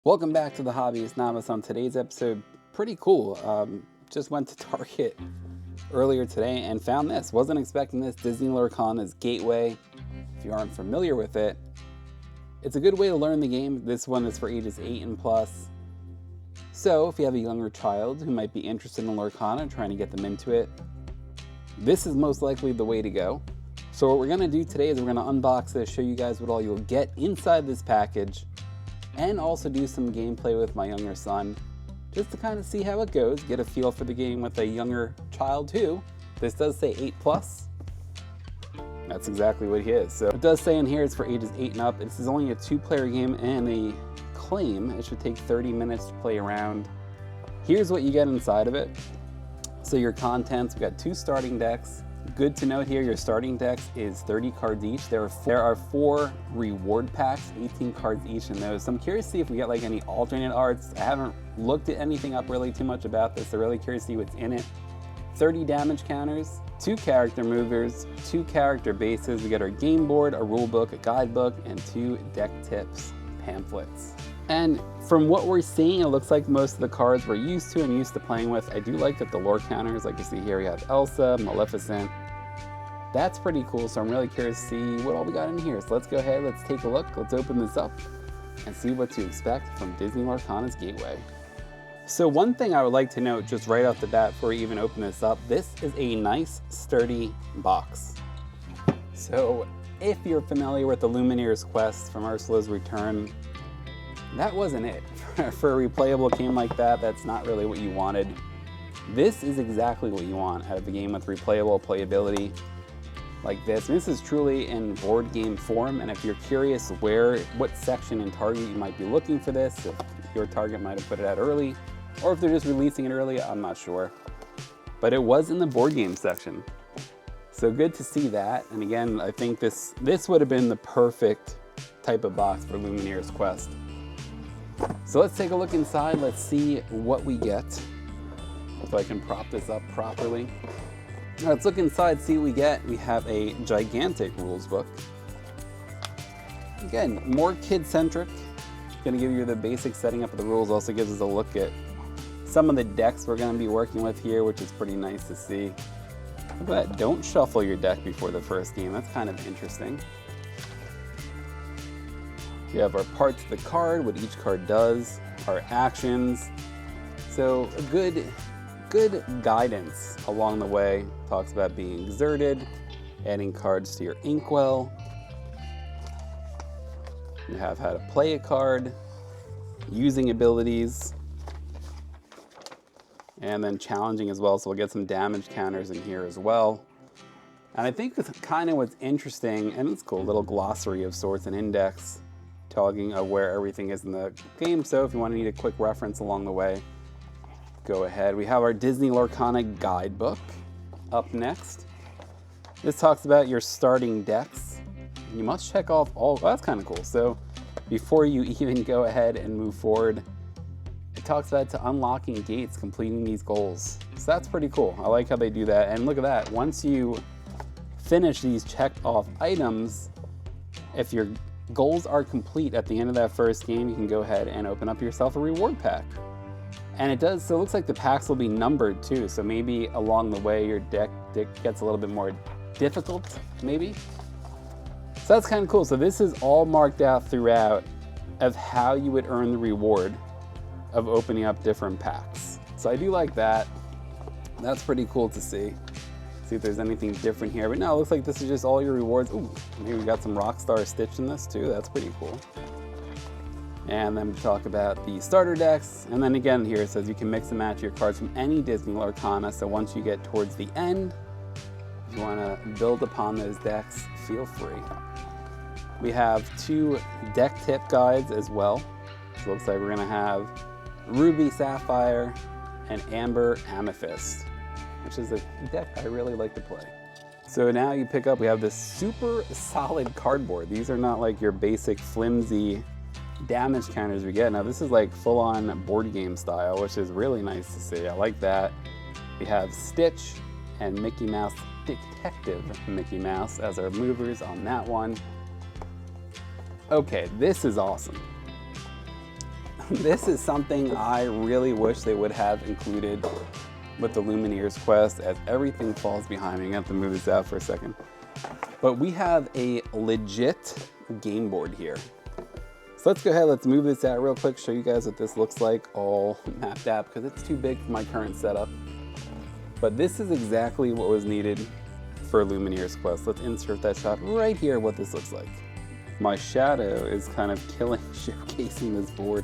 Welcome back to the Hobbyist Novice. On today's episode, pretty cool. Just went to Target earlier today and found this. Wasn't expecting this. Disney Lorcana's Gateway. If you aren't familiar with it, it's a good way to learn the game. This one is for ages 8 and plus. So if you have a younger child who might be interested in Lorcana, trying to get them into it, this is most likely the way to go. So what we're going to do today is we're going to unbox this, show you guys what all you'll get inside this package, and also do some gameplay with my younger son, just to kind of see how it goes, get a feel for the game with a younger child too. This does say 8 plus. That's exactly what he is. So it does say in here it's for ages 8 and up. This is only a 2-player game and a claim. It should take 30 minutes to play around. Here's what you get inside of it. So your contents, we got 2 starting decks. Good to note here, your starting decks is 30 cards each. There are 4 reward packs, 18 cards each in those. So I'm curious to see if we get like any alternate arts. I haven't looked at anything up really too much about this. I'm really curious to see what's in it. 30 damage counters, 2 character movers, 2 character bases. We got our game board, a rule book, a guidebook, and 2 deck tips pamphlets. And from what we're seeing, it looks like most of the cards we're used to and used to playing with. I do like that the lore counters, like you see here, we have Elsa, Maleficent. That's pretty cool, so I'm really curious to see what all we got in here. So let's go ahead, let's take a look, let's open this up and see what to expect from Disney Lorcana's Gateway. So one thing I would like to note just right off the bat before we even open this up, this is a nice sturdy box. So if you're familiar with the Lumineers quest from Ursula's Return, that wasn't it. For a replayable game like that, that's not really what you wanted. This is exactly what you want out of a game with replayable playability like this. And this is truly in board game form, and if you're curious what section in Target you might be looking for this, if your Target might have put it out early, or if they're just releasing it early, I'm not sure. But it was in the board game section. So good to see that. And again, I think this would have been the perfect type of box for Lumineers Quest. So let's take a look inside, let's see what we get. If I can prop this up properly. All right, let's look inside, see what we get. We have a gigantic rules book. Again, more kid-centric. Gonna give you the basic setting up of the rules, also gives us a look at some of the decks we're gonna be working with here, which is pretty nice to see. Look at that, don't shuffle your deck before the first game. That's kind of interesting. We have our parts of the card, what each card does, our actions. So a good guidance along the way. Talks about being exerted, adding cards to your inkwell. You have how to play a card, using abilities, and then challenging as well. So we'll get some damage counters in here as well. And I think kind of what's interesting, and it's cool, little glossary of sorts and index, talking of where everything is in the game. So if you want to need a quick reference along the way, go ahead. We have our Disney Lorcana guidebook up next. This talks about your starting decks. You must check off all, well, that's kind of cool. So before you even go ahead and move forward, it talks about to unlocking gates, completing these goals. So that's pretty cool. I like how they do that. And look at that. Once you finish these checked off items, if your goals are complete at the end of that first game, you can go ahead and open up yourself a reward pack. And it does, so it looks like the packs will be numbered too, so maybe along the way your deck gets a little bit more difficult, maybe. So that's kind of cool. So this is all marked out throughout of how you would earn the reward of opening up different packs. So I do like that. That's pretty cool to see. See if there's anything different here, but no, it looks like this is just all your rewards. Ooh, maybe we got some Rockstar Stitch in this too, that's pretty cool. And then we talk about the starter decks. And then again here it says you can mix and match your cards from any Disney Lorcana. So once you get towards the end, if you want to build upon those decks, feel free. We have 2 deck tip guides as well. So it looks like we're going to have Ruby Sapphire and Amber Amethyst, which is a deck I really like to play. So now you pick up, we have this super solid cardboard. These are not like your basic flimsy damage counters we get. Now this is like full-on board game style, which is really nice to see. I like that. We have Stitch and Mickey Mouse, Detective Mickey Mouse as our movers on that one. Okay, this is awesome. This is something I really wish they would have included with the Lumineers quest, as everything falls behind me. I'm gonna have to move this out for a second. But we have a legit game board here. So let's go ahead, let's move this out real quick, show you guys what this looks like all mapped out, because it's too big for my current setup. But this is exactly what was needed for Lumineers quest. Let's insert that shot right here, what this looks like. My shadow is kind of killing showcasing this board.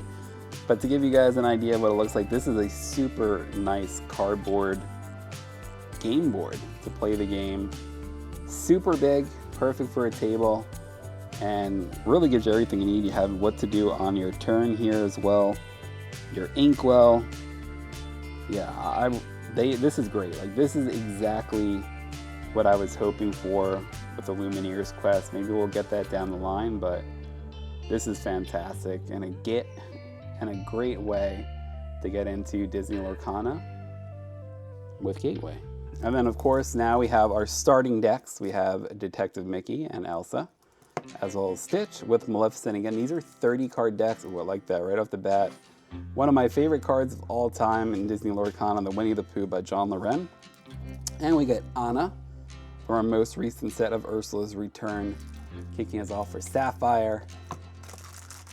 But to give you guys an idea of what it looks like, this is a super nice cardboard game board to play the game. Super big, perfect for a table, and really gives you everything you need. You have what to do on your turn here as well, your inkwell. Yeah, this is great. Like, this is exactly what I was hoping for with the Lumineers quest. Maybe we'll get that down the line, but this is fantastic and a great way to get into Disney Lorcana with Gateway. And then of course now we have our starting decks. We have Detective Mickey and Elsa, as well as Stitch with Maleficent. Again, these are 30 card decks. Oh, I like that right off the bat. One of my favorite cards of all time in Disney Lorcana, the Winnie the Pooh by John Loren. And we get Anna for our most recent set of Ursula's Return, kicking us off for Sapphire.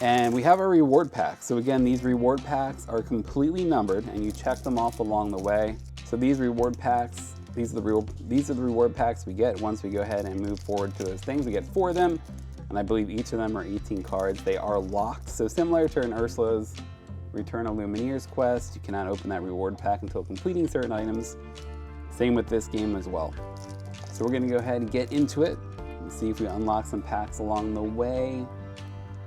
And we have our reward packs. So again, these reward packs are completely numbered and you check them off along the way. So these reward packs, these are the reward packs we get once we go ahead and move forward to those things. We get 4 of them, and I believe each of them are 18 cards. They are locked. So similar to an Ursula's Return of Lumineers quest, you cannot open that reward pack until completing certain items. Same with this game as well. So we're gonna go ahead and get into it and see if we unlock some packs along the way.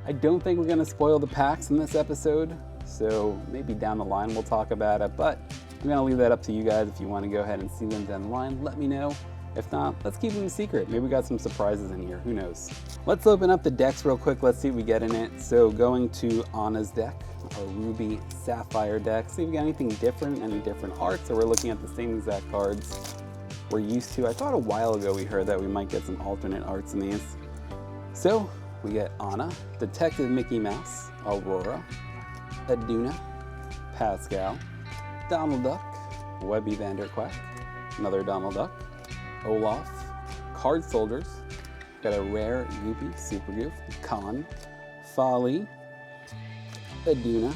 I don't think we're gonna spoil the packs in this episode, so maybe down the line we'll talk about it, but I'm gonna leave that up to you guys. If you wanna go ahead and see them down the line, let me know. If not, let's keep them a secret. Maybe we got some surprises in here, who knows. Let's open up the decks real quick, let's see what we get in it. So going to Anna's deck, our Ruby Sapphire deck. See if we got anything different, any different arts, or we're looking at the same exact cards we're used to. I thought a while ago we heard that we might get some alternate arts in these. So we get Anna, Detective Mickey Mouse, Aurora, Aduna, Pascal, Donald Duck, Webby Vanderquack, another Donald Duck, Olaf, Card Soldiers, got a rare Goopy, Super Goof, Khan, Folly, Aduna,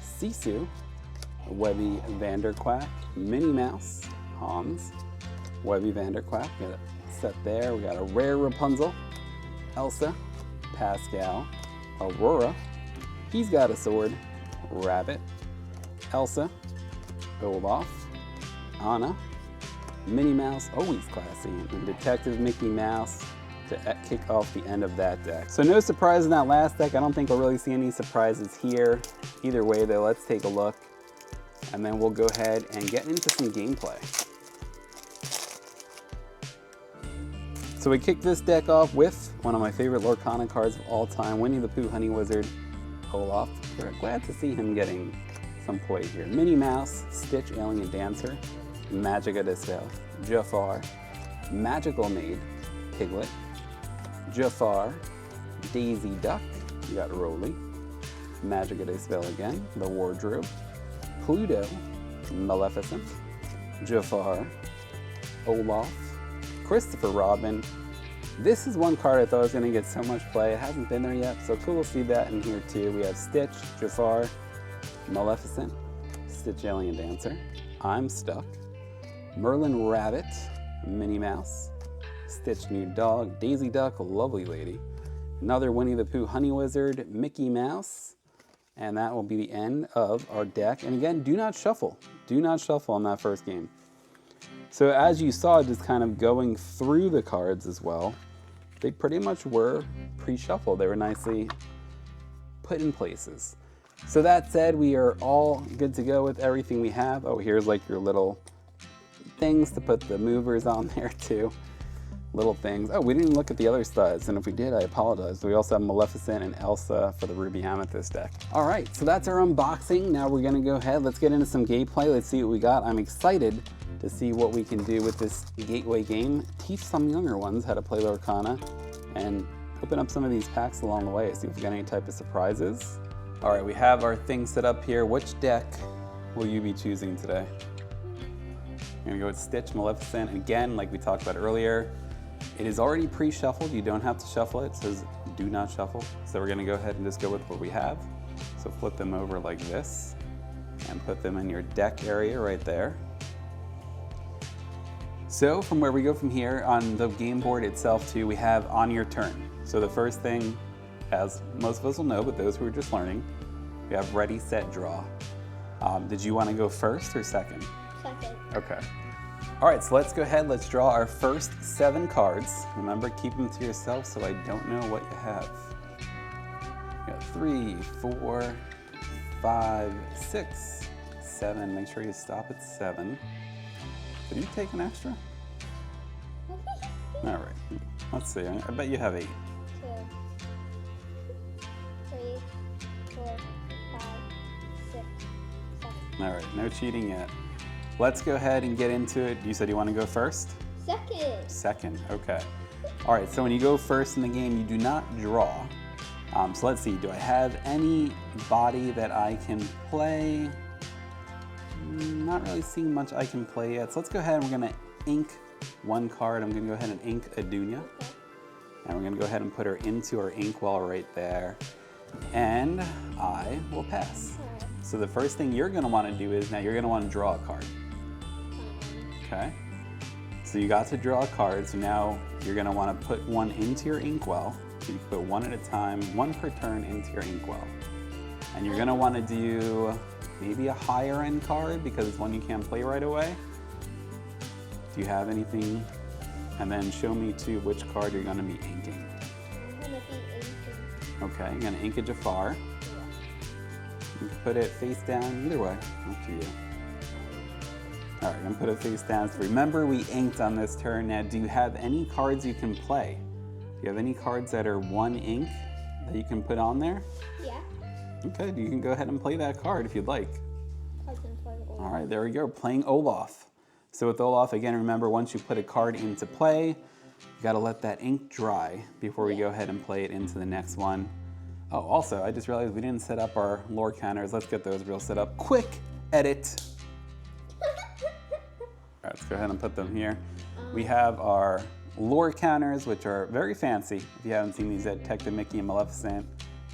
Sisu, Webby Vanderquack, Minnie Mouse, Hans, Webby Vanderquack, got it set there. We got a rare Rapunzel, Elsa, Pascal, Aurora, he's got a sword, Rabbit, Elsa, Olaf, Anna, Minnie Mouse, always classy, and Detective Mickey Mouse to kick off the end of that deck. So no surprise in that last deck. I don't think we'll really see any surprises here. Either way though, let's take a look, and then we'll go ahead and get into some gameplay. So we kick this deck off with one of my favorite Lorcana cards of all time, Winnie the Pooh Honey Wizard, Olaf. We're glad to see him getting some play here. Minnie Mouse, Stitch Alien Dancer, Magica de Spell, Jafar, Magical Maid, Piglet, Jafar, Daisy Duck, you got Rolly, Magica de Spell again, the Wardrobe, Pluto, Maleficent, Jafar, Olaf, Christopher Robin. This is one card I thought was going to get so much play. It hasn't been there yet, so cool to see that in here too. We have Stitch, Jafar, Maleficent, Stitch Alien Dancer, I'm Stuck, Merlin Rabbit, Minnie Mouse, Stitch New Dog, Daisy Duck, Lovely Lady, another Winnie the Pooh Honey Wizard, Mickey Mouse, and that will be the end of our deck. And again, do not shuffle. Do not shuffle on that first game. So as you saw, just kind of going through the cards as well, they pretty much were pre-shuffled. They were nicely put in places. So that said, we are all good to go with everything we have. Oh, here's like your little things to put the movers on there too. Little things. Oh, we didn't even look at the other studs, and if we did, I apologize. We also have Maleficent and Elsa for the Ruby Amethyst deck. All right, so that's our unboxing. Now we're gonna go ahead, let's get into some gameplay. Let's see what we got. I'm excited to see what we can do with this gateway game. Teach some younger ones how to play Lorcana, and open up some of these packs along the way. See if we got any type of surprises. All right, we have our thing set up here. Which deck will you be choosing today? I'm gonna go with Stitch, Maleficent. Again, like we talked about earlier, it is already pre-shuffled. You don't have to shuffle it. It says do not shuffle. So we're gonna go ahead and just go with what we have. So flip them over like this and put them in your deck area right there. So from where we go from here, on the game board itself too, we have on your turn. So the first thing, as most of us will know, but those who are just learning, we have ready, set, draw. Did you want to go first or second? Second. Okay. All right, so let's go ahead, let's draw our first 7 cards. Remember, keep them to yourself so I don't know what you have. We got 3, 4, 5, 6, 7. Make sure you stop at 7. Did you take an extra? All right, let's see. I bet you have 8. 2, 3, 4, 5, 6, 7. All right, no cheating yet. Let's go ahead and get into it. You said you want to go first? Second. Second, okay. All right, so when you go first in the game, you do not draw. So let's see, do I have any body that I can play? Not really seeing much I can play yet. So let's go ahead and we're gonna ink 1 card. I'm gonna go ahead and ink Adunia. Okay. And we're gonna go ahead and put her into our inkwell right there. And I will pass. Alright. So the first thing you're gonna wanna do is now you're gonna wanna draw a card. Okay? So you got to draw a card, so now you're gonna wanna put 1 into your inkwell. So you put 1 at a time, 1 per turn into your inkwell. And you're gonna wanna do maybe a higher end card because it's one you can't play right away. Do you have anything? And then show me too which card you're gonna be inking. I'm gonna be inking. Okay, you're gonna ink a Jafar. Yeah. You can put it face down, either way, up to you. All right, I'm gonna put it face down. So remember, we inked on this turn. Now, do you have any cards you can play? Do you have any cards that are 1 ink that you can put on there? Yeah. Okay, you can go ahead and play that card if you'd like. I can play all. All right, there we go, playing Olaf. So with Olaf, again, remember, once you put a card into play, you gotta let that ink dry before we go ahead and play it into the next one. Oh, also, I just realized we didn't set up our lore counters. Let's get those real set up. Quick edit. All right, let's go ahead and put them here. We have our lore counters, which are very fancy. If you haven't seen these yet, Detective Mickey and Maleficent,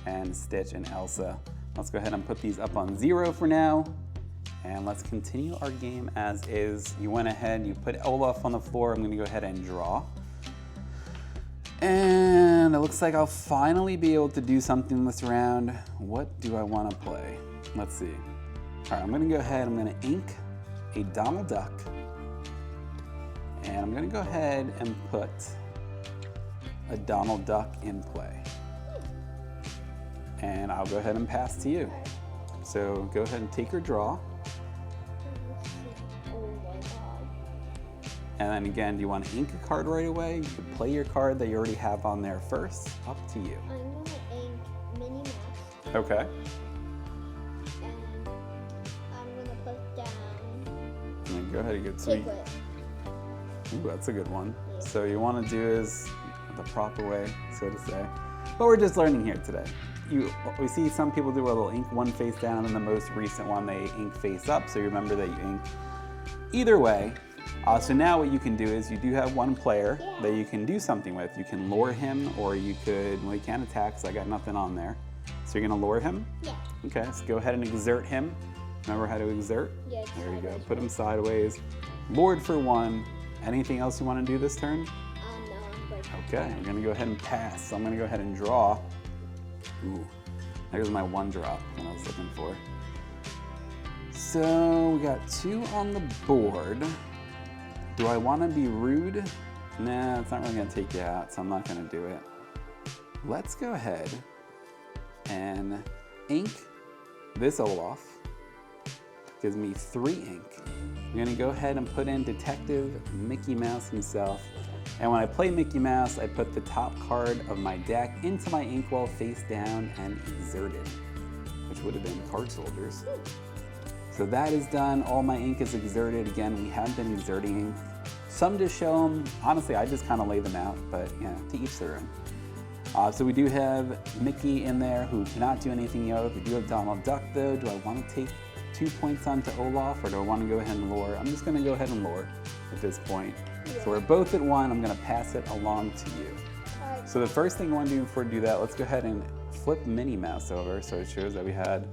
and Stitch and Elsa. Let's go ahead and put these up on 0 for now. And let's continue our game as is. You went ahead, you put Olaf on the floor. I'm gonna go ahead and draw. And it looks like I'll finally be able to do something this round. What do I wanna play? Let's see. All right, I'm gonna go ahead, I'm gonna ink a Donald Duck. And I'm gonna go ahead and put a Donald Duck in play. And I'll go ahead and pass to you. So go ahead and take your draw. Oh my god. And then again, do you want to ink a card right away? You can play your card that you already have on there first. Up to you. I'm gonna ink Minnie Mouse. Okay. And I'm gonna put down And then go ahead and get sweet. Piglet. Ooh, that's a good one. Yeah. So you want to do is the proper way, so to say. But we're just learning here today. We see some people do a little ink 1 face down, and then the most recent one they ink face up. So you remember that you ink either way. So now what you can do is you do have 1 player that you can do something with. You can lure him, or you could, well, you can't attack, so I got nothing on there. So you're gonna lure him? Yeah. Okay, so go ahead and exert him. Remember how to exert? Yeah. it's There you go, sideways. put him sideways. Lured for 1. Anything else you wanna do this turn? No, I'm good. Okay, I'm gonna go ahead and pass. So I'm gonna go ahead and draw. Ooh, there's my 1 drop that I was looking for. So we got 2 on the board. Do I wanna be rude? Nah, it's not really gonna take you out, so I'm not gonna do it. Let's go ahead and ink this Olaf. Gives me 3 ink. I'm gonna go ahead and put in Detective Mickey Mouse himself. And when I play Mickey Mouse, I put the top card of my deck into my inkwell face down and exerted, which would have been Card Soldiers. So that is done. All my ink is exerted. Again, we have been exerting ink. Some just show them. Honestly, I just kind of lay them out, but yeah, to each their own. So we do have Mickey in there who cannot do anything yet. We do have Donald Duck though. Do I want to take 2 points onto Olaf, or do I want to go ahead and lure? I'm just going to go ahead and lure at this point. Yeah. So we're both at 1. I'm going to pass it along to you. Alright. So the first thing I want to do before we do that, let's go ahead and flip Minnie Mouse over so it shows that we had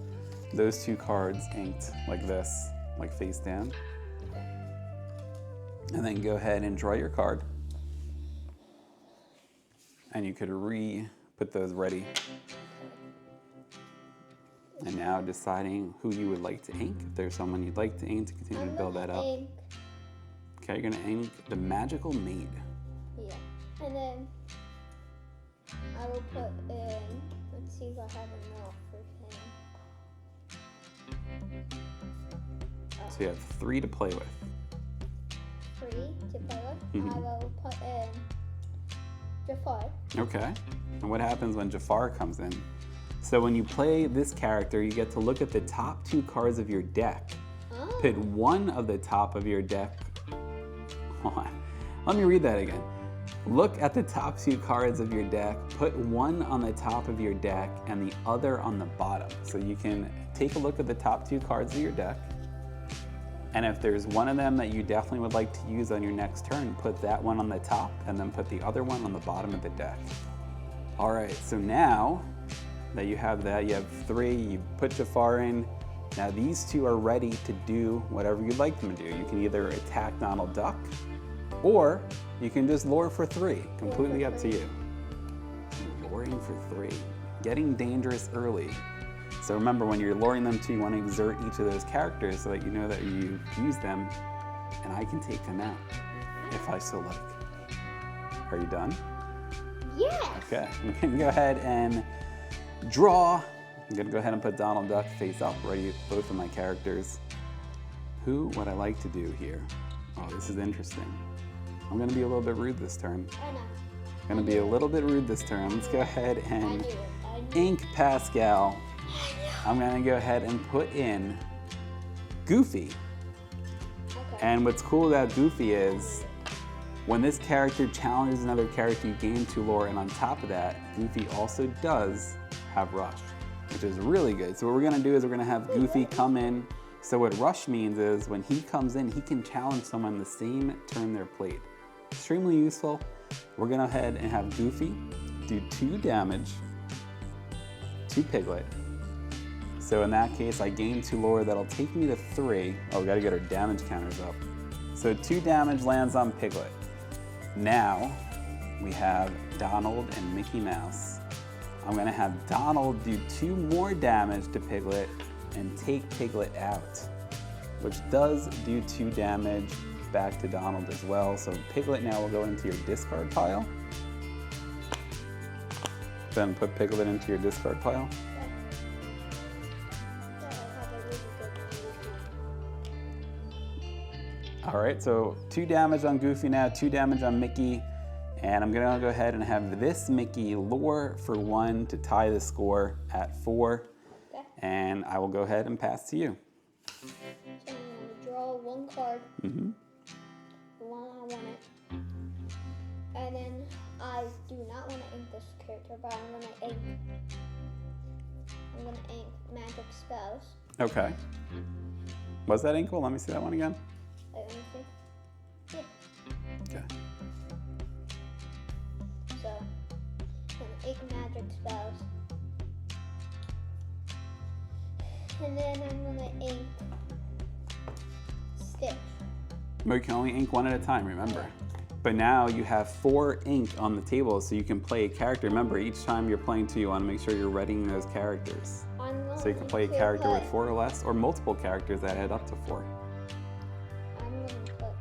those 2 cards inked like this, like face down. And then go ahead and draw your card. And you could put those ready. And now deciding who you would like to ink. If there's someone you'd like to ink to continue to build that up. Ink. Okay, you're gonna ink the Magical Maid. Yeah. And then I will put in, let's see if I have enough for him. So you have 3 to play with. 3 to play with. Mhm. I will put in Jafar. Okay. And what happens when Jafar comes in? So when you play this character, you get to look at the top 2 cards of your deck. Oh. Put one of the top of your deck. Hold on. Let me read that again. Look at the top 2 cards of your deck, put one on the top of your deck and the other on the bottom. So you can take a look at the top 2 cards of your deck. And if there's one of them that you definitely would like to use on your next turn, put that one on the top and then put the other one on the bottom of the deck. All right, so now that you have that, you have 3, you put Jafar in. Now these 2 are ready to do whatever you'd like them to do. You can either attack Donald Duck, or you can just lure for 3, completely up to you. Luring for 3, getting dangerous early. So remember, when you're luring them to, you want to exert each of those characters so that you know that you use them, and I can take them out if I so like. Are you done? Yes. Okay, we can go ahead and draw. I'm gonna go ahead and put Donald Duck face up, ready, both of my characters. Who would I like to do here? Oh, this is interesting. I'm gonna be a little bit rude this turn. I know. I'm gonna be a little bit rude this turn. Let's go ahead I and knew it. I knew it. ink Pascal. I'm gonna go ahead and put in Goofy. Okay. And what's cool about Goofy is when this character challenges another character, you gain 2 lore, and on top of that, Goofy also does have Rush, which is really good. So what we're gonna do is we're gonna have Goofy come in. So what Rush means is when he comes in, he can challenge someone the same turn they're played. Extremely useful. We're gonna go ahead and have Goofy do 2 damage to Piglet. So in that case, I gain 2 lore, that'll take me to 3. Oh, we gotta get our damage counters up. So 2 damage lands on Piglet. Now, we have Donald and Mickey Mouse. I'm gonna have Donald do 2 more damage to Piglet and take Piglet out, which does do 2 damage back to Donald as well. So Piglet now will go into your discard pile. Then put Piglet into your discard pile. All right, so 2 damage on Goofy now, 2 damage on Mickey, and I'm gonna go ahead and have this Mickey lure for 1 to tie the score at 4, Okay. and I will go ahead and pass to you. So I'm gonna draw 1 card. Mm-hmm. The one I want it. And then I do not want to ink this character, but I'm gonna ink magic spells. Okay. Was that ink? Well, let me see that one again. Let me see. Yeah. Okay. So I'm gonna ink magic spells. And then I'm gonna ink Stitch. But you can only ink 1 at a time, remember. But now you have 4 ink on the table, so you can play a character. Remember, each time you're playing 2, you want to make sure you're readying those characters. So you can play a character with 4 or less, or multiple characters that add up to 4. I'm gonna put.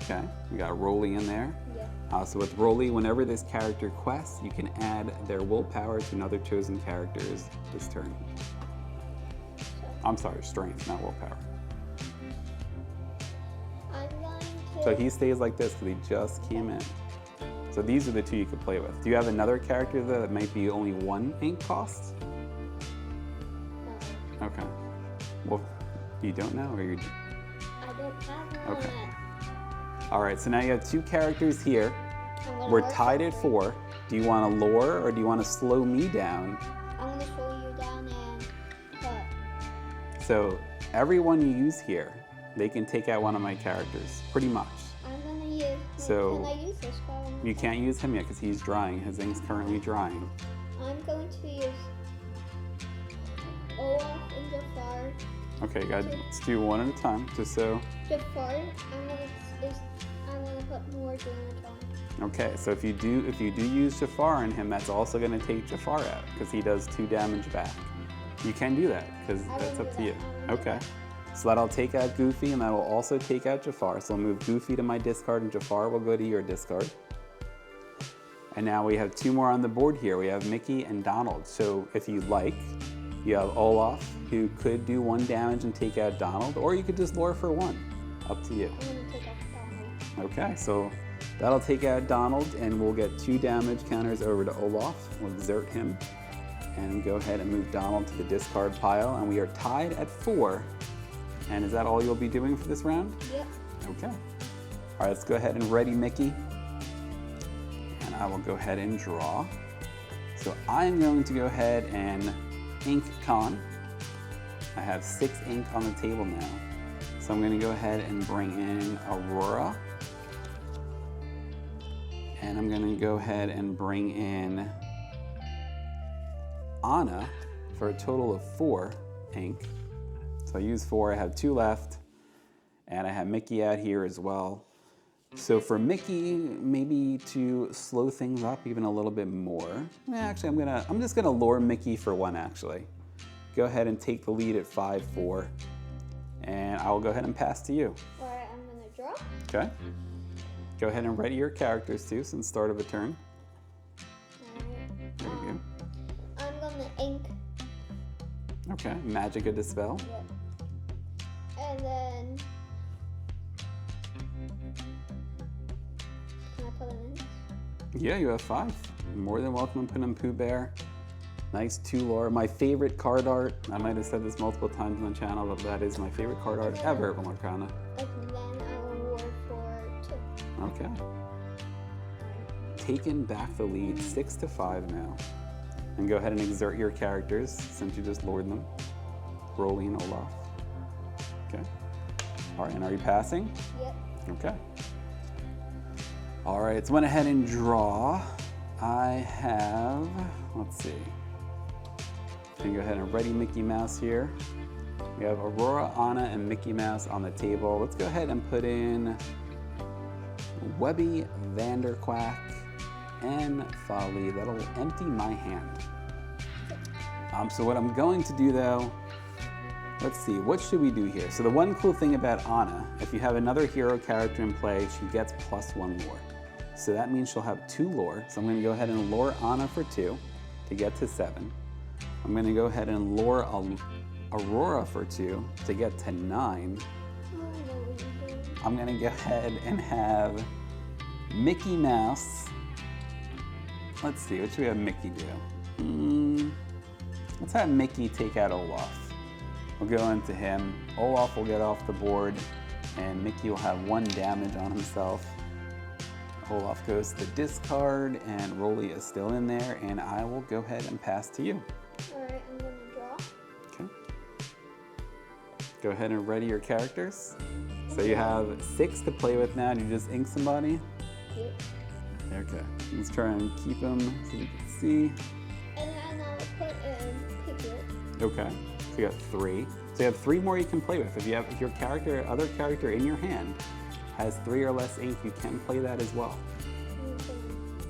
Okay, we got Rolly in there. Yeah. So with Rolly, whenever this character quests, you can add their willpower to another chosen character's this turn. I'm sorry, strength, not willpower. I'm going to. So he stays like this because he just came in. So these are the 2 you could play with. Do you have another character that might be only 1 ink cost? No. Okay. Well, you don't know, or you? I don't have one. Okay. All right. So now you have 2 characters here. I'm gonna We're work tied on at it. 4. Do you want to lure or do you want to slow me down? I'm gonna slow you down and cut. So everyone you use here, they can take out one of my characters, pretty much. I'm gonna use. So can I use this guy? You can't use him yet because he's drying. His ink's currently drying. I'm going to use Olaf and Jafar. Okay, guys, let's do one at a time, just so. Jafar, I'm gonna put more damage on. Okay, so if you do use Jafar in him, that's also going to take Jafar out because he does 2 damage back. You can do that because that's up to you. Okay, so that'll take out Goofy and that'll also take out Jafar. So I'll move Goofy to my discard and Jafar will go to your discard. And now we have 2 more on the board here. We have Mickey and Donald. So if you like, you have Olaf, who could do 1 damage and take out Donald, or you could just lure for 1. Up to you. I'm gonna take out Donald. Okay, so that'll take out Donald, and we'll get 2 damage counters over to Olaf. We'll exert him, and go ahead and move Donald to the discard pile, and we are tied at 4. And is that all you'll be doing for this round? Yep. Okay. All right, let's go ahead and ready Mickey. And I will go ahead and draw. So I'm going to go ahead and ink con. I have 6 ink on the table now. So I'm going to go ahead and bring in Aurora. And I'm going to go ahead and bring in Anna for a total of 4 ink. So I use 4, I have 2 left. And I have Mickey out here as well. So for Mickey, maybe to slow things up even a little bit more. Actually, I'm just gonna lure Mickey for 1 actually. Go ahead and take the lead at 5-4. And I will go ahead and pass to you. All right, I'm gonna draw. Okay. Go ahead and ready your characters too since start of a turn. All right. There you I'm gonna ink. go. Okay, Magic of Dispel. Yep. And then can I put him in? Yeah, you have 5. You're more than welcome to put in Pooh Bear. Nice 2 lore. My favorite card art. I might have said this multiple times on the channel, but that is my favorite card art ever of Lorcana. And then I'll reward for 2. Okay. Taking back the lead, 6-5 now. And go ahead and exert your characters since you just lured them. Rolly and Olaf. Okay. All right, and are you passing? Yep. Okay. All right, let's went ahead and draw. I have, let's see. I'm gonna go ahead and ready Mickey Mouse here. We have Aurora, Anna, and Mickey Mouse on the table. Let's go ahead and put in Webby, Vanderquack, and Folly. That'll empty my hand. So what I'm going to do though, let's see, what should we do here? So the one cool thing about Anna, if you have another hero character in play, she gets +1 lore. So that means she'll have 2 lore. So I'm gonna go ahead and lure Anna for 2 to get to 7. I'm gonna go ahead and lure Aurora for 2 to get to 9. I know what you're doing. I'm gonna go ahead and have Mickey Mouse. Let's see, what should we have Mickey do? Let's have Mickey take out Olaf. We'll go into him. Olaf will get off the board, and Mickey will have 1 damage on himself. Olaf goes to the discard, and Rolly is still in there, and I will go ahead and pass to you. All right, I'm gonna draw. Okay. Go ahead and ready your characters. So you have 6 to play with now. Do you just ink somebody? Yep. Okay. Let's try and keep them so you can see. And then I'll put in Piglet. Okay. So you got 3. So you have 3 more you can play with. If your other character in your hand has 3 or less ink, you can play that as well.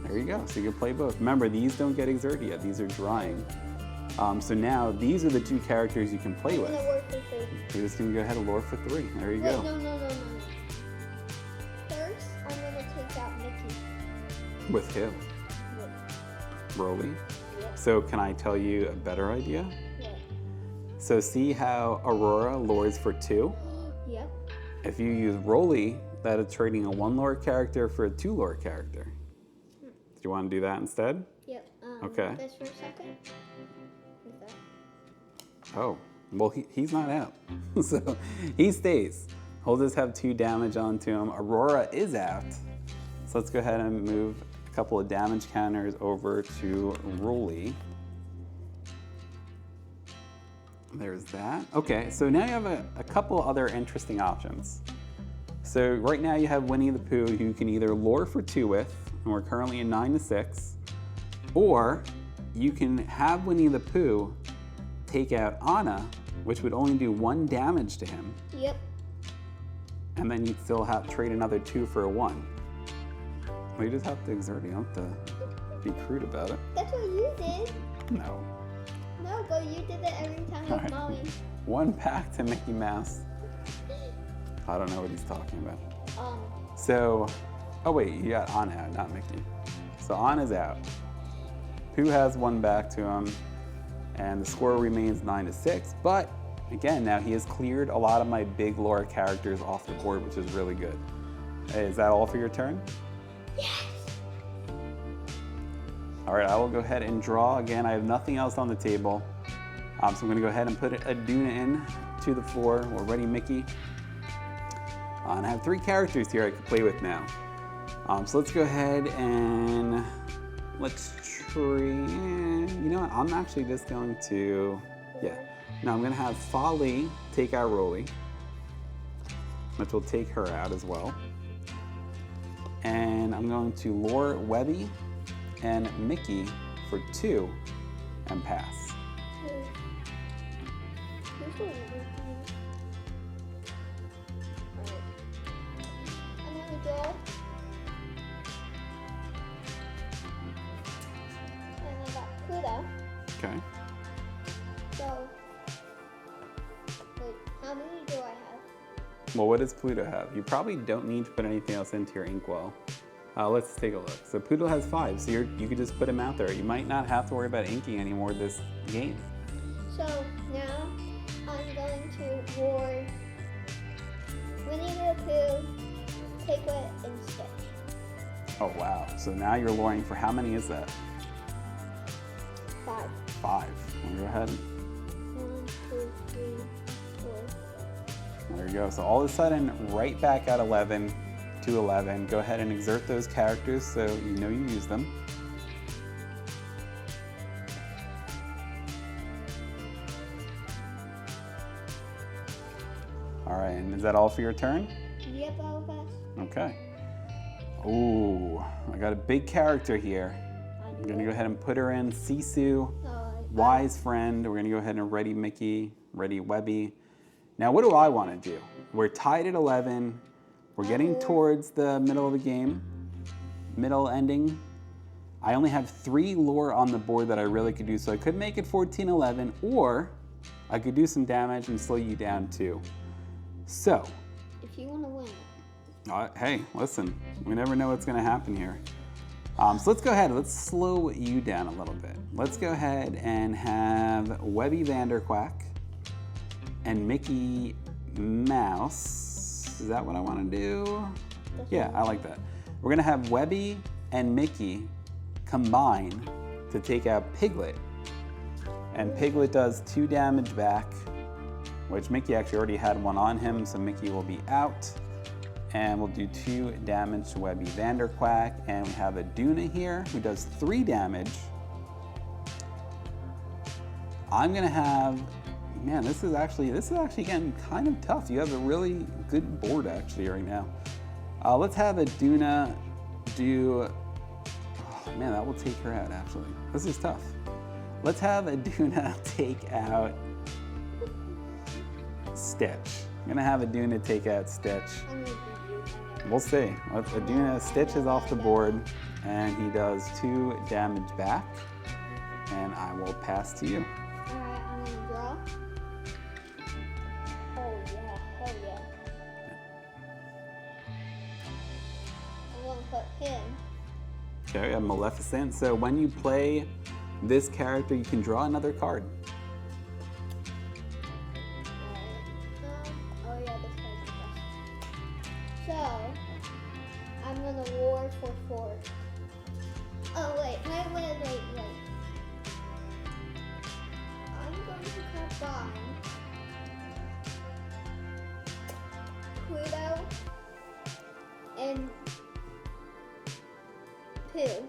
There you go. So you can play both. Remember, these don't get exerted yet. These are drying. So now these are the 2 characters you can play with. I'm gonna work for 3. You're just gonna go ahead and lure for 3. There you Wait, go. no. First, I'm gonna take out Mickey. With who? Yep. Rolly. Yep. So can I tell you a better idea? Yep. So see how Aurora lures for 2? Yep. If you use Rolly, that is trading a 1 lore character for a 2 lore character. Do you want to do that instead? Yep. Okay. This for a second. Like that. Oh, well he's not out. So he stays. He'll just have 2 damage onto him. Aurora is out. So let's go ahead and move a couple of damage counters over to Rolly. There's that. Okay, so now you have a couple other interesting options. So right now you have Winnie the Pooh, who you can either lure for 2 with, and we're currently in 9 to 6, or you can have Winnie the Pooh take out Anna, which would only do 1 damage to him. Yep. And then you'd still have to trade another 2 for a 1. Well, you just have to exert it. You don't have to be crude about it. That's what you did. No. No, but you did it every time All with right. Mommy. 1 back to Mickey Mouse. I don't know what he's talking about. So, oh wait, you got Anna out, not Mickey. So Anna's out. Pooh has 1 back to him, and the score remains 9 to 6. But again, now he has cleared a lot of my big Laura characters off the board, which is really good. Hey, is that all for your turn? Yes. All right, I will go ahead and draw. Again, I have nothing else on the table. So I'm gonna go ahead and put a Duna in to the floor. We're ready, Mickey. And I have 3 characters here I can play with now. So let's go ahead and let's trade. You know what? I'm actually just going to, Now I'm gonna have Folly take out Rolly, which will take her out as well. And I'm going to lure Webby and Mickey for 2 and pass. I'm gonna draw. And I got Pluto. Okay. So, wait, how many do I have? Well, what does Pluto have? You probably don't need to put anything else into your inkwell. Let's take a look. So Pluto has 5, so you could just put him out there. You might not have to worry about inking anymore this game. So now I'm going to ward Winnie the Pooh, Piglet, and Stitch. Oh wow, so now you're luring for how many is that? 5. 5. Wanna go ahead? 1, 2, 3, 4. There you go. So all of a sudden, right back at 11 to 11. Go ahead and exert those characters so you know you use them. All right, and is that all for your turn? Yep, I'll pass. Okay. Ooh, I got a big character here. I'm gonna go ahead and put her in. Sisu, wise friend. We're gonna go ahead and ready Mickey, ready Webby. Now, what do I want to do? We're tied at 11. We're getting towards the middle of the game, middle ending. I only have 3 lore on the board that I really could do, so I could make it 14-11, or I could do some damage and slow you down too. So, if you want to win. Hey, listen, we never know what's gonna happen here. So let's go ahead, let's slow you down a little bit. Let's go ahead and have Webby Vanderquack and Mickey Mouse. Is that what I want to do? Yeah, I like that. We're gonna have Webby and Mickey combine to take out Piglet. And Piglet does 2 damage back, which Mickey actually already had 1 on him, so Mickey will be out. And we'll do 2 damage to Webby Vanderquack. And we have a Duna here who does 3 damage. I'm gonna have, man, this is actually getting kind of tough. You have a really good board actually right now. Let's have a Duna do, oh man, that will take her out actually. This is tough. Let's have a Duna take out Stitch. I'm gonna have a Duna take out Stitch. We'll see. Aduna Stitch is off the board, and he does 2 damage back, and I will pass to you. Alright, I'm gonna draw. Oh yeah, hell yeah. I'm gonna put him. Okay, we have Maleficent. So when you play this character, you can draw another card. Oh yeah, this card's the best. So, I'm gonna war for 4. Oh wait. I'm going to combine Pluto and Pooh.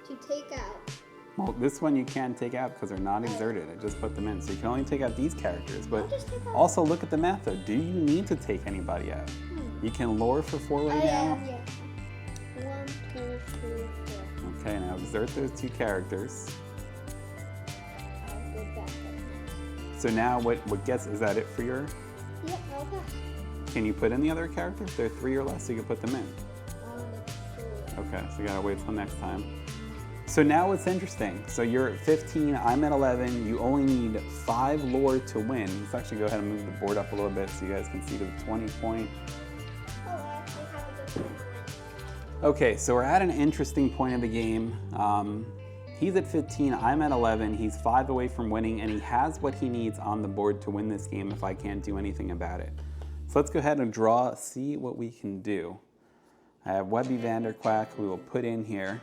to take out. Well, this one you can't take out because they're not exerted. I just put them in. So you can only take out these characters. But also look at the math though. Do you need to take anybody out? You can lure for 4 right now. Yeah. 1, 2, 3, 4. Okay, now exert those 2 characters. I'll go back. So now what gets, is that it for your? Yep, okay. Can you put in the other characters? They're 3 or less, so you can put them in. Okay, so you gotta wait till next time. So now what's interesting, so you're at 15, I'm at 11, you only need 5 lore to win. Let's actually go ahead and move the board up a little bit so you guys can see the 20 point. Oh, I actually have a good point. Okay, so we're at an interesting point of the game. He's at 15, I'm at 11, he's 5 away from winning, and he has what he needs on the board to win this game if I can't do anything about it. So let's go ahead and draw, see what we can do. I have Webby Vanderquack we will put in here.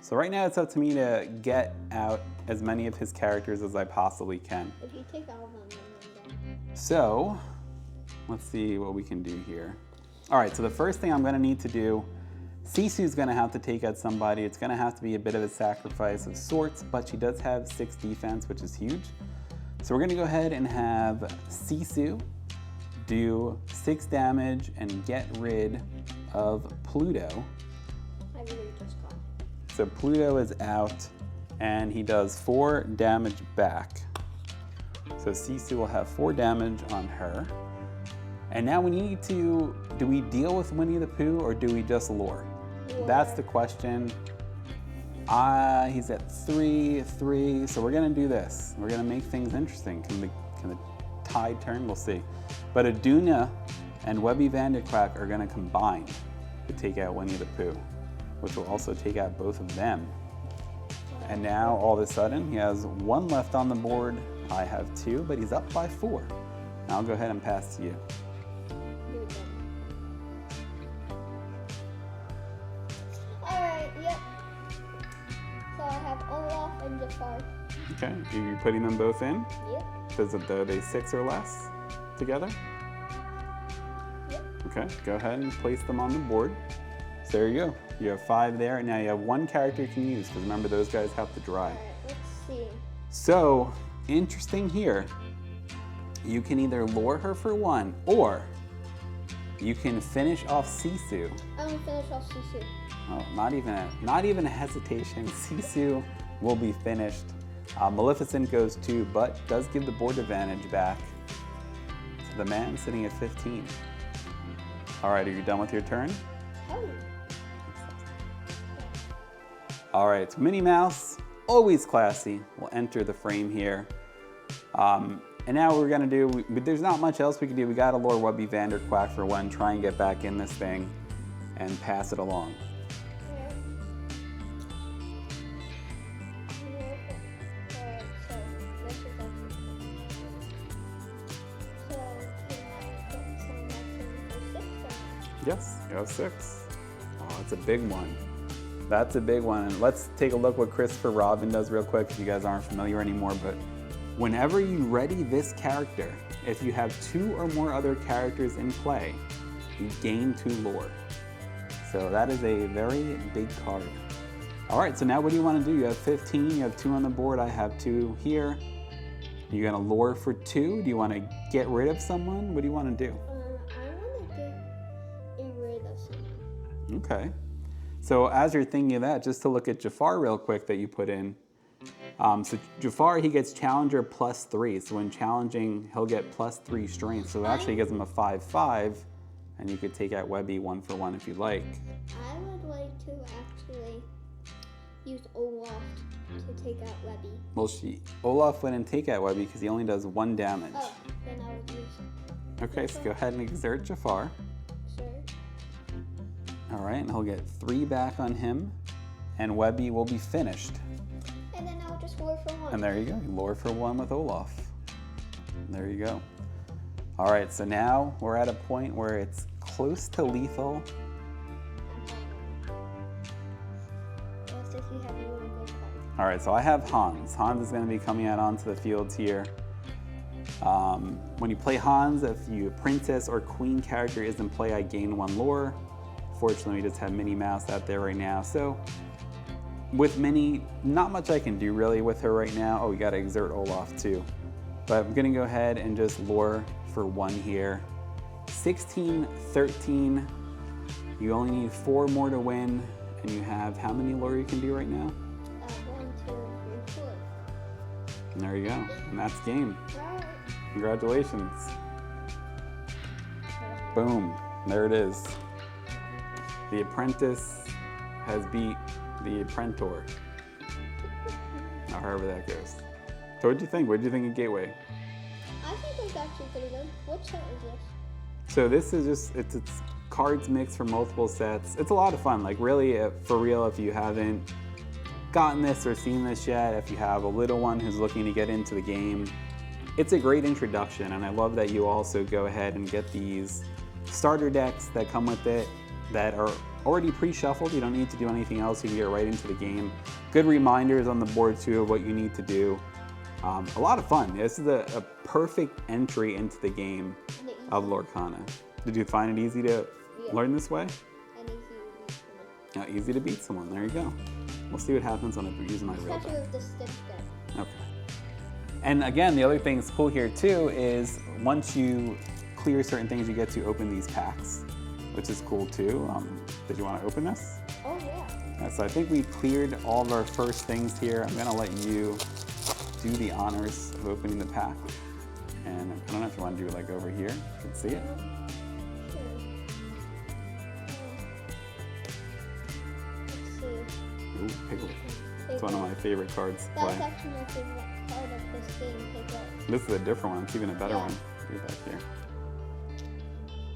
So right now it's up to me to get out as many of his characters as I possibly can. If you take all of them, then So let's see what we can do here. All right, so the first thing I'm gonna need to do, Sisu's gonna have to take out somebody. It's gonna have to be a bit of a sacrifice of sorts, but she does have 6 defense, which is huge. So we're gonna go ahead and have Sisu do 6 damage and get rid of Pluto. I really just got it. So Pluto is out and he does 4 damage back. So Sisu will have 4 damage on her. And now we need to, do we deal with Winnie the Pooh or do we just lure? That's the question. He's at 3, 3, so we're gonna do this. We're gonna make things interesting. Can the tide turn? We'll see. But Aduna and Webby Vanderquack are gonna combine to take out Winnie the Pooh, which will also take out both of them. And now all of a sudden he has 1 left on the board. I have 2, but he's up by 4. Now I'll go ahead and pass to you. Alright, yep. So I have Olaf and Jafar. Okay, are you putting them both in? Yep. Are they 6 or less together? Yep. Okay, go ahead and place them on the board. So there you go. You have 5 there, and now you have 1 character you can use, because remember those guys have to dry. Alright, let's see. So, interesting here. You can either lure her for 1, or you can finish off Sisu. I'm gonna finish off Sisu. Oh, not even a hesitation. Sisu will be finished. Maleficent goes 2, but does give the board advantage back to the man sitting at 15. All right, are you done with your turn? Oh. All right, so Minnie Mouse, always classy, will enter the frame here. And now what we're gonna do, there's not much else we can do. We gotta lure Webby Vanderquack for 1, try and get back in this thing and pass it along. Yes, you have 6. Oh, that's a big one. That's a big one. And let's take a look what Christopher Robin does real quick if you guys aren't familiar anymore. But whenever you ready this character, if you have 2 or more other characters in play, you gain 2 lore. So that is a very big card. All right, so now what do you want to do? You have 15, you have 2 on the board, I have 2 here. You're gonna lure for 2? Do you want to get rid of someone? What do you want to do? I want to get rid of someone. Okay. So as you're thinking of that, just to look at Jafar real quick that you put in. So Jafar, he gets Challenger +3. So when challenging, he'll get +3 strength. So it actually gives him a 5/5, and you could take out Webby 1 for 1 if you like. I would like to actually use Olaf to take out Webby. Well, Olaf wouldn't take out Webby because he only does 1 damage. Oh, then I would use. Okay, so go ahead and exert Jafar. Sure. All right, and he'll get 3 back on him, and Webby will be finished. And then I'll just lure for 1. And there you go, you lure for 1 with Olaf. There you go. All right, so now we're at a point where it's close to lethal. That's if you have a really good card. All right, so I have Hans. Hans is gonna be coming out onto the fields here. When you play Hans, if your princess or queen character is in play, I gain 1 lore. Unfortunately, we just have Minnie Mouse out there right now. So with Minnie, not much I can do really with her right now. Oh, we gotta exert Olaf too. But I'm gonna go ahead and just lure for 1 here. 16, 13. You only need 4 more to win. And you have how many lure you can do right now? 1, 2, 3, 4. And there you go. And that's game. Right. Congratulations. Boom. There it is. The apprentice has beat the apprentor. Or however that goes. So what'd you think? What'd you think of Gateway? I think it's actually pretty good. What set is this? So this is just, it's cards mixed from multiple sets. It's a lot of fun. Like really, for real, if you haven't gotten this or seen this yet, if you have a little one who's looking to get into the game, it's a great introduction. And I love that you also go ahead and get these starter decks that come with it that are already pre-shuffled. You don't need to do anything else. You can get right into the game. Good reminders on the board too of what you need to do. A lot of fun. This is a perfect entry into the game of Lorcana. Did you find it easy to learn this way? And easy to beat someone. Easy to beat someone. There you go. We'll see what happens when I use my real Especially deck. with the stick deck. Okay. And again, the other thing that's cool here too is once you clear certain things, you get to open these packs, which is cool too. Did you want to open this? Oh yeah. So I think we cleared all of our first things here. I'm gonna let you do the honors of opening the pack. And I don't know if you want to do it like over here. You can see it. Sure. Let's see. Ooh, Piglet. It's one of my favorite cards to That was play. actually my favorite part of this game, Piglet. This is a different one. It's even a better Yeah. one. Do back here.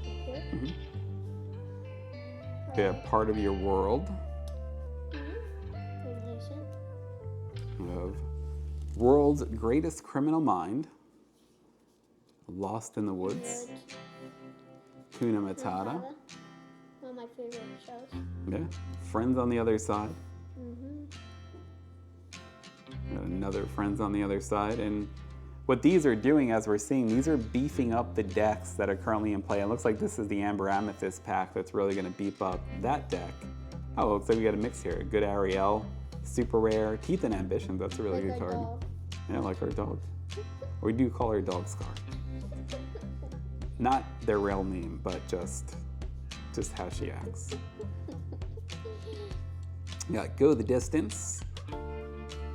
Here. Mm-hmm. Be a part of your world of world's greatest criminal mind, Lost in the Woods, Kuna Matata, One of my favorite shows. yeah, Friends on the Other Side, Mm-hmm. got another Friends on the Other Side, and what these are doing, as we're seeing, these are beefing up the decks that are currently in play. It looks like this is the Amber Amethyst pack that's really going to beef up that deck. Oh, looks like we got a mix here. A good Ariel, super rare, Teeth and Ambitions. That's a really good card. Dog. Yeah, like our dog. We do call her dog Scar. Not their real name, but just how she acts. We got Go the Distance,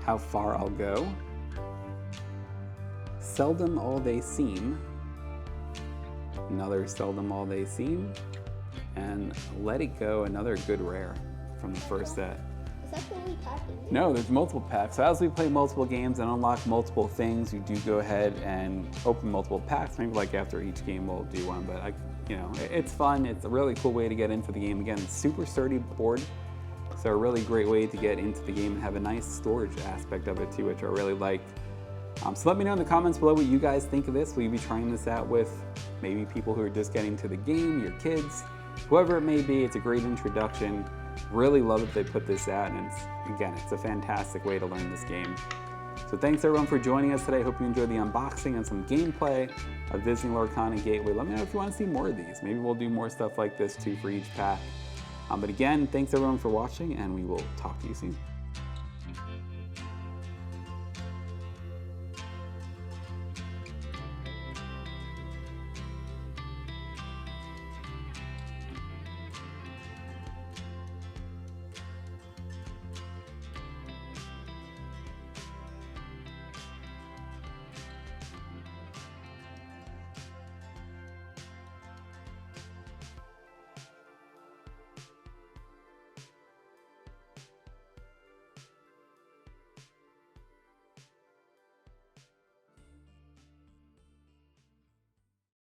How Far I'll Go, Seldom All They Seem, another Seldom All They Seem, and Let It Go, another good rare from the first set. Is that the only pack in here? No, there's multiple packs. So as we play multiple games and unlock multiple things, you do go ahead and open multiple packs. Maybe like after each game we'll do one, but it's fun. It's a really cool way to get into the game. Again, it's super sturdy board. So a really great way to get into the game and have a nice storage aspect of it too, which I really like. So let me know in the comments below what you guys think of this. Will you be trying this out with maybe people who are just getting to the game, your kids, whoever it may be? It's a great introduction. Really love that they put this out, and it's a fantastic way to learn this game. So thanks everyone for joining us today. Hope you enjoyed the unboxing and some gameplay of Disney Lorcana Gateway. Let me know if you want to see more of these. Maybe we'll do more stuff like this too for each pack. But again, thanks everyone for watching, and we will talk to you soon.